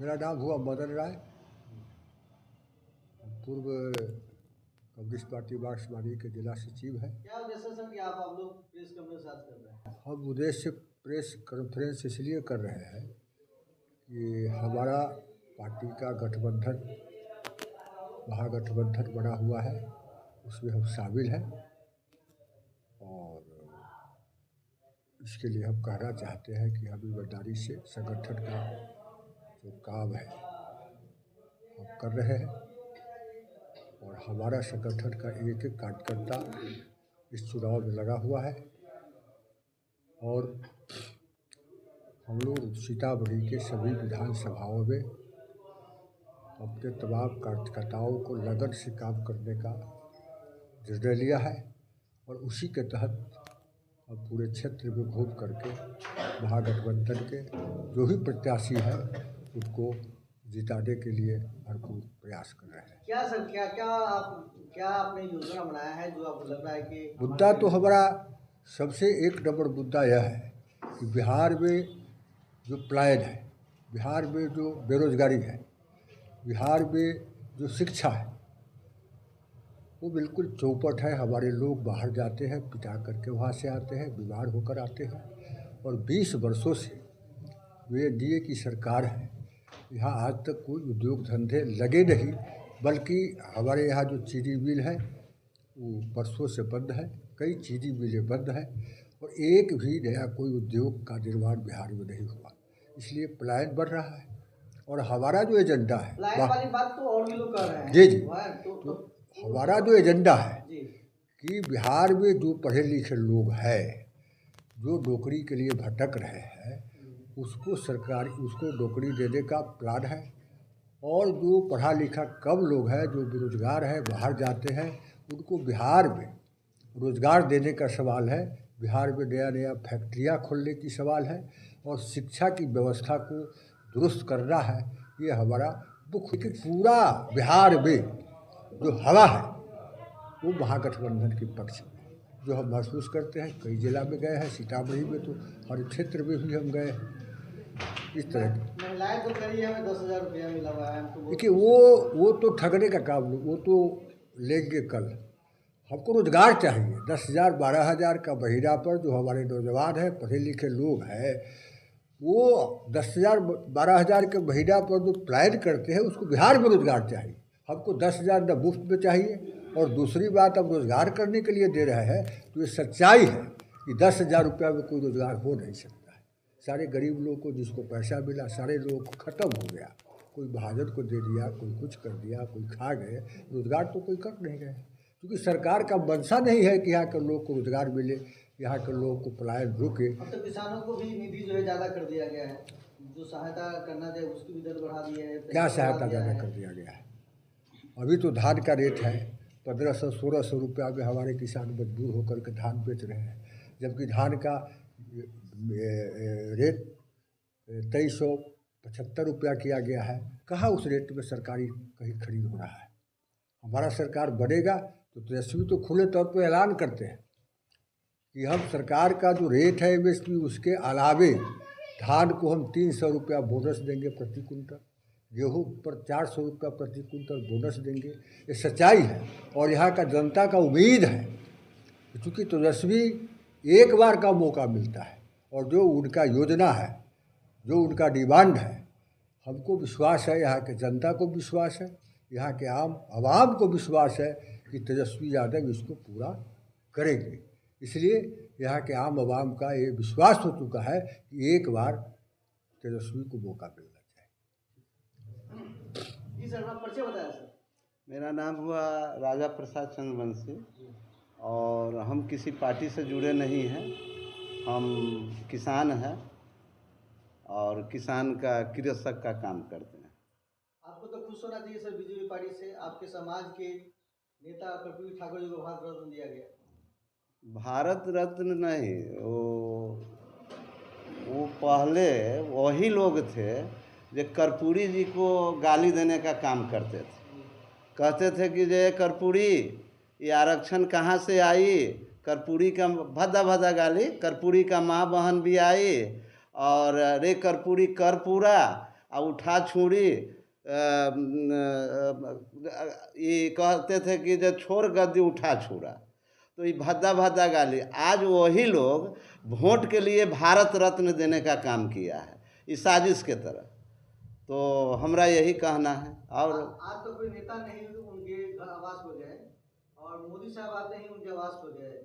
मेरा नाम हुआ मदन राय, पूर्व कम्युनिस्ट पार्टी मार्क्सवादी के जिला सचिव है। क्या उद्देश्य सर कि आप लोग प्रेस कॉन्फ्रेंस आज कर रहे हैं? हम उद्देश्य प्रेस कॉन्फ्रेंस इसलिए कर रहे हैं कि हमारा पार्टी का गठबंधन, महागठबंधन बना हुआ है, उसमें हम शामिल हैं और इसके लिए हम कहना चाहते हैं कि हम ईमानदारी से संगठन का जो काम है हम कर रहे हैं और हमारा संगठन का एक एक कार्यकर्ता इस चुनाव में लगा हुआ है और हम लोग सीतामढ़ी के सभी विधानसभाओं में अपने तमाम कार्यकर्ताओं को लगन से काम करने का निर्णय लिया है और उसी के तहत हम पूरे क्षेत्र में घूम करके महागठबंधन के जो भी प्रत्याशी है उनको जिताने के लिए भरपूर प्रयास कर रहे हैं। क्या सर, क्या आपने योजना बनाया है जो आपको लग रहा है कि मुद्दा तो हमारा सबसे एक नंबर मुद्दा यह है कि बिहार में जो पलायन है, बिहार में जो बेरोजगारी है, बिहार में जो शिक्षा है वो बिल्कुल चौपट है। हमारे लोग बाहर जाते हैं, पिटा करके वहाँ से आते हैं, बीमार होकर आते हैं और 20 वर्षों से वे एनडीए की सरकार है, यहाँ आज तक कोई उद्योग धंधे लगे नहीं, बल्कि हमारे यहाँ जो चीनी मिल है वो बरसों से बंद है, कई चीनी मिलें बंद हैं और एक भी नया कोई उद्योग का निर्माण बिहार में नहीं हुआ, इसलिए पलायन बढ़ रहा है। और हमारा जो एजेंडा है वाली बात तो और भी लोग कर रहे हैं। जी तो हमारा जो एजेंडा है कि बिहार में जो पढ़े लिखे लोग हैं, जो नौकरी के लिए भटक रहे हैं, उसको उसको नौकरी देने का प्लान है और जो पढ़ा लिखा कम लोग हैं, जो बेरोजगार हैं, बाहर जाते हैं, उनको बिहार में रोज़गार देने का सवाल है। बिहार में नया नया फैक्ट्रियाँ खोलने की सवाल है और शिक्षा की व्यवस्था को दुरुस्त करना है। ये हमारा मुख्य कि पूरा बिहार में जो हवा है वो महागठबंधन के पक्ष में जो हम महसूस करते हैं। कई जिला में गए हैं, सीतामढ़ी में तो हर क्षेत्र में भी हम गए हैं। इस तरह की महिलाएं तो कह रही है हमें 10,000 रुपया मिला हुआ है हमको। देखिए वो तो ठगने का काम, वो तो लेंगे कल। हमको रोजगार चाहिए। 10,000 12,000 का महीना पर जो हमारे नौजवान हैं, पढ़े लिखे लोग हैं, वो 10,000 12,000 के महीना पर जो प्लान करते हैं उसको बिहार में रोजगार चाहिए। हमको 10,000 न मुफ्त में चाहिए और दूसरी बात अब रोज़गार करने के लिए दे रहे हैं तो ये सच्चाई है कि 10,000 रुपया में कोई रोज़गार हो नहीं सकता है। सारे गरीब लोगों को जिसको पैसा मिला, सारे लोगों को ख़त्म हो गया। कोई महाजन को दे दिया, कोई कुछ कर दिया, कोई खा गए, रोज़गार तो कोई कर नहीं गए, क्योंकि सरकार का मंशा नहीं है कि यहाँ के लोग को रोज़गार मिले, यहाँ के लोगों को पलायन रुके। अब तो किसानों को भी निधि जो है ज़्यादा कर दिया गया है, जो सहायता करना चाहिए उसकी भी दर बढ़ा दी है। क्या सहायता ज़्यादा कर दिया गया है? अभी तो धान का रेट है 1,500-1,600 रुपया में हमारे किसान मजबूर होकर के धान बेच रहे हैं, जबकि धान का रेट 2,375 रुपया किया गया है। कहाँ उस रेट में सरकारी कहीं खरीद हो रहा है? हमारा सरकार बढ़ेगा तो तेजस्वी तो खुले तौर पर ऐलान करते हैं कि हम सरकार का जो रेट है एमएसपी उसके अलावे धान को हम 300 रुपया बोनस देंगे प्रति कुंटल, गेहूँ पर 400 रुपया प्रति कुंटल बोनस देंगे। ये सच्चाई है और यहाँ का जनता का उम्मीद है, क्योंकि तेजस्वी एक बार का मौका मिलता है और जो उनका योजना है, जो उनका डिमांड है, हमको विश्वास है, यहाँ के जनता को विश्वास है, यहाँ के आवाम को विश्वास है कि तेजस्वी यादव इसको पूरा करेंगे। इसलिए यहाँ के आम आवाम का ये विश्वास हो चुका है कि एक बार तेजस्वी को मौका मिलना चाहिए। जी सर, आप परिचय बताएं सर। मेरा नाम हुआ राजा प्रसाद चंद्रवंशी और हम किसी पार्टी से जुड़े नहीं हैं। हम किसान हैं और किसान का कृषक का काम करते हैं। आपको तो खुश होना चाहिए सर, बीजेपी पार्टी से आपके समाज के नेता कर्पूरी ठाकुर जी को भारत रत्न दिया गया। भारत रत्न नहीं, वो पहले वही लोग थे जो कर्पूरी जी को गाली देने का काम करते थे। कहते थे कि जे कर्पूरी ये आरक्षण कहाँ से आई, कर्पूरी का भद्दा भद्दा गाली, कर्पूरी का माँ बहन भी आई और रे कर्पूरी कर पूरा, और उठा छुड़ी ये कहते थे कि जो छोड़ गद्दी उठा छुड़ा, तो ये भद्दा भद्दा गाली आज वही लोग वोट के लिए भारत रत्न देने का काम किया है इस साजिश के तरह। तो हमरा यही कहना है। और आज तो कोई नेता नहीं उनके घर आवास पर गए और मोदी साहब आते ही उनके आवास पर गए।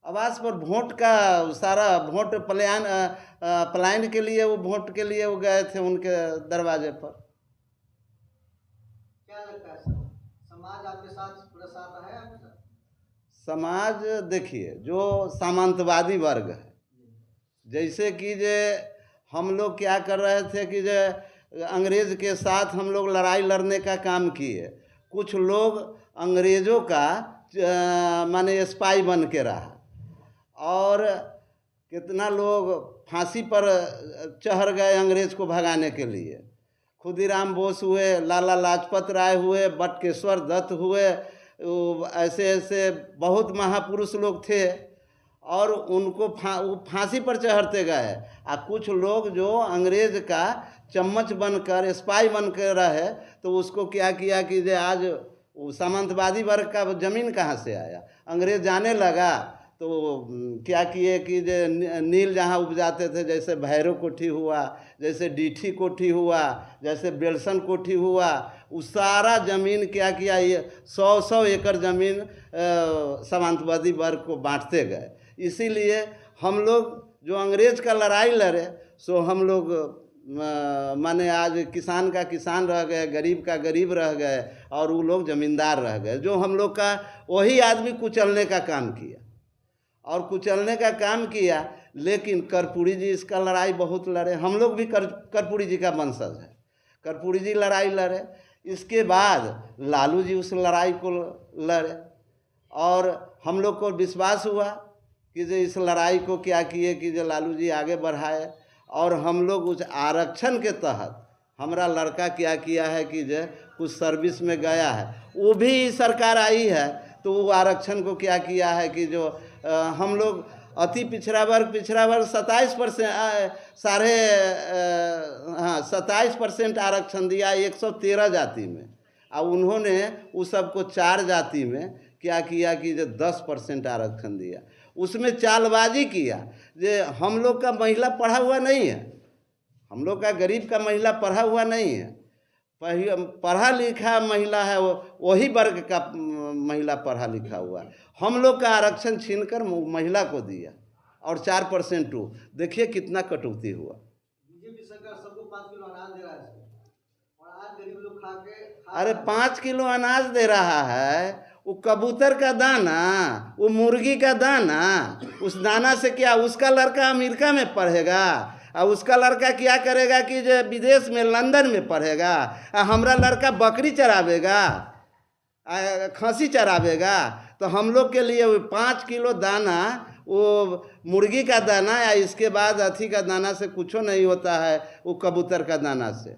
आवास पर वोट का सारा वोट पलायन के लिए वो वोट के लिए वो गए थे उनके दरवाजे पर। क्या लगता है सर, समाज आपके साथ पूरा साथ है आपके साथ? समाज देखिए जो सामंतवादी वर्ग है, जैसे कि जे हम लोग क्या कर रहे थे कि जे अंग्रेज़ के साथ हम लोग लड़ाई लड़ने का काम किए, कुछ लोग अंग्रेज़ों का माने स्पाई बन के रहा, और कितना लोग फांसी पर चढ़ गए अंग्रेज़ को भगाने के लिए। खुदीराम बोस हुए, लाला लाजपत राय हुए, बटकेश्वर दत्त हुए, ऐसे ऐसे बहुत महापुरुष लोग थे, और उनको फांसी पर चढ़ते गए। और कुछ लोग जो अंग्रेज़ का चम्मच बनकर स्पाई बनकर रहे, तो उसको क्या किया कि जे आज सामंतवादी वर्ग का ज़मीन कहाँ से आया। अंग्रेज़ जाने लगा तो क्या किए कि जे नील जहाँ उपजाते थे, जैसे भैरव कोठी हुआ, जैसे डीठी कोठी हुआ, जैसे बेलसन कोठी हुआ, उस सारा ज़मीन क्या किया, ये 100 एकड़ ज़मीन सामंतवादी वर्ग को बांटते गए। इसीलिए हम लोग जो अंग्रेज़ का लड़ाई लड़े, सो हम लोग माने आज किसान का किसान रह गए, गरीब का गरीब रह गए, और वो लोग ज़मींदार रह गए। जो हम लोग का वही आदमी कुचलने का काम किया और कुचलने का काम किया। लेकिन कर्पूरी जी इसका लड़ाई बहुत लड़े। हम लोग भी कर्पूरी जी का वंशज है। कर्पूरी जी लड़ाई लड़े, इसके बाद लालू जी उस लड़ाई को लड़े, और हम लोग को विश्वास हुआ कि जो इस लड़ाई को क्या किए कि जो लालू जी आगे बढ़ाए। और हम लोग उस आरक्षण के तहत हमारा लड़का क्या किया है कि जो कुछ सर्विस में गया है, वो भी सरकार आई है, तो वो आरक्षण को क्या किया है कि जो हम लोग अति पिछड़ा वर्ग 27% 27% आरक्षण दिया 113 जाति में, और उन्होंने उस सबको 4 जाति में क्या किया कि जो 10% आरक्षण दिया। उसमें चालबाजी किया। जे हम लोग का महिला पढ़ा हुआ नहीं है, हम लोग का गरीब का महिला पढ़ा हुआ नहीं है, पढ़ा लिखा महिला है, वही वर्ग का महिला पढ़ा लिखा हुआ। हम लोग का आरक्षण छीनकर महिला को दिया, और 4% वो देखिए कितना कटौती हुआ। बीजेपी सरकार सबको 5 किलो अनाज दे रहा है और आज गरीब लोग अरे 5 किलो अनाज दे रहा है, वो कबूतर का दाना, वो मुर्गी का दाना, उस दाना से क्या उसका लड़का अमेरिका में पढ़ेगा, और उसका लड़का क्या करेगा कि जो विदेश में लंदन में पढ़ेगा, हमारा लड़का बकरी चरावेगा, खसी चरावेगा। तो हम लोग के लिए वो 5 किलो दाना, वो मुर्गी का दाना या इसके बाद अथी का दाना से कुछ नहीं होता है, वो कबूतर का दाना से।